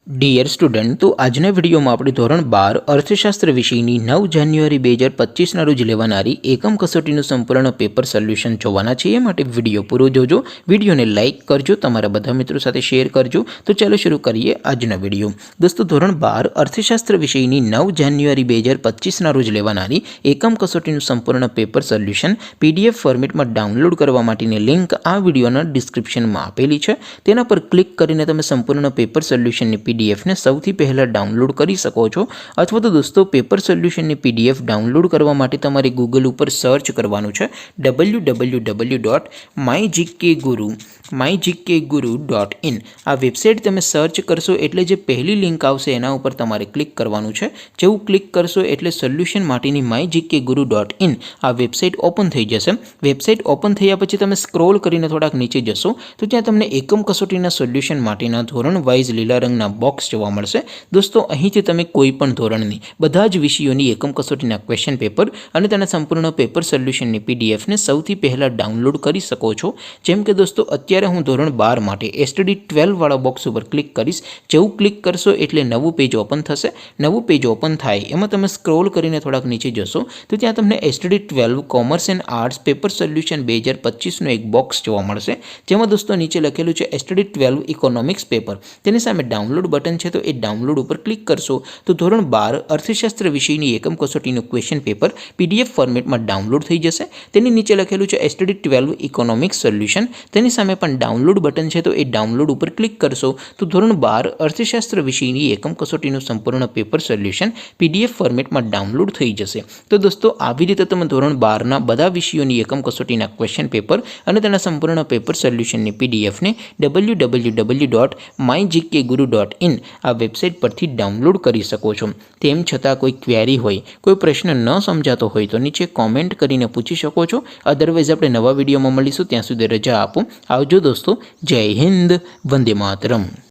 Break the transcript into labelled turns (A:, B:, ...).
A: Dear student, તો આજના વિડીયોમાં આપણે ધોરણ 12 અર્થશાસ્ત્ર વિષયની 9 જાન્યુઆરી 2025ના રોજ લેવાનારી એકમ કસોટીનું સંપૂર્ણ પેપર સોલ્યુશન જોવાના છીએ. માટે વિડીયો પૂરો જોજો, વિડીયોને લાઇક કરજો, તમારા બધા મિત્રો સાથે શેર કરજો. તો ચાલો શરૂ કરીએ આજનો વિડીયો. દોસ્તો, ધોરણ 12 અર્થશાસ્ત્ર વિષયની 9 જાન્યુઆરી 2025ના રોજ લેવાનારી એકમ કસોટીનું સંપૂર્ણ પેપર સોલ્યુશન PDF ફોર્મેટમાં ડાઉનલોડ કરવા માટેની લિંક આ વિડીયોના ડિસ્ક્રિપ્શનમાં આપેલી છે. તેના પર ક્લિક કરીને તમે સંપૂર્ણ પેપર સોલ્યુશનની PDF ને સૌથી પહેલાં ડાઉનલોડ કરી શકો છો. અથવા તો દોસ્તો, પેપર સોલ્યુશનની PDF ડાઉનલોડ કરવા માટે તમારે ગૂગલ ઉપર સર્ચ કરવાનું છે www.mygkguru.in. આ વેબસાઇટ તમે સર્ચ કરશો એટલે જે પહેલી લિંક આવશે એના ઉપર તમારે ક્લિક કરવાનું છે. જેવું ક્લિક કરશો એટલે સોલ્યુશન માટેની mygkguru.in આ વેબસાઇટ ઓપન થઈ જશે. વેબસાઇટ ઓપન થયા પછી તમે સ્ક્રોલ કરીને થોડાક નીચે જશો તો ત્યાં તમને એકમ કસોટીના સોલ્યુશન માટેના ધોરણ વાઇઝ લીલા રંગના બોક્સ જોવા મળશે. દોસ્તો, અહીંથી તમે કોઈ પણ ધોરણની બધા જ વિષયોની એકમ કસોટીના ક્વેશ્ચન પેપર અને તેના સંપૂર્ણ પેપર સોલ્યુશનની PDF ને સૌથી પહેલાં ડાઉનલોડ કરી શકો છો. જેમ કે દોસ્તો, અત્યારે હું ધોરણ 12 માટે STD 12 વાળા બોક્સ ઉપર ક્લિક કરીશ. જેવું ક્લિક કરશો એટલે નવું પેજ ઓપન થશે. નવું પેજ ઓપન થાય એમાં તમે સ્ક્રોલ કરીને થોડાક નીચે જશો તો ત્યાં તમને STD 12 commerce and arts paper solution 2025નો એક બોક્સ જોવા મળશે. જેમાં દોસ્તો નીચે લખેલું છે STD 12 ઇકોનોમિક્સ પેપર. તેની સામે ડાઉનલોડ બટન છે, તો એ ડાઉનલોડ ઉપર ક્લિક કરશો તો ધોરણ 12 અર્થશાસ્ત્ર વિષયની એકમ કસોટીનું ક્વેશ્ચન પેપર PDF ફોર્મેટમાં ડાઉનલોડ થઈ જશે. તેની નીચે લખેલું છે STD 12 ઇકોનોમિક્સ સોલ્યુશન. તેની સામે પણ ડાઉનલોડ બટન છે, તો એ ડાઉનલોડ ઉપર ક્લિક કરશો તો ધોરણ 12 અર્થશાસ્ત્ર વિષયની એકમ કસોટીનું સંપૂર્ણ પેપર સોલ્યુશન PDF ફોર્મેટમાં ડાઉનલોડ થઈ જશે. તો દોસ્તો, આવી રીતે તમે ધોરણ 12ના બધા વિષયોની એકમ કસોટીના ક્વેશ્ચન પેપર અને તેના સંપૂર્ણ પેપર સોલ્યુશનની PDF ને www.mygkguru.in આ વેબસાઇટ પરથી ડાઉનલોડ કરી શકો છો. તેમ છતાં કોઈ ક્વેરી હોય, કોઈ પ્રશ્ન ન સમજાતો હોય તો નીચે કોમેન્ટ કરીને પૂછી શકો છો. અદરવાઇઝ આપણે નવા વિડીયોમાં મળીશું. ત્યાં સુધી રજા આપો. આવજો દોસ્તો. જય હિન્દ. વંદે માતરમ.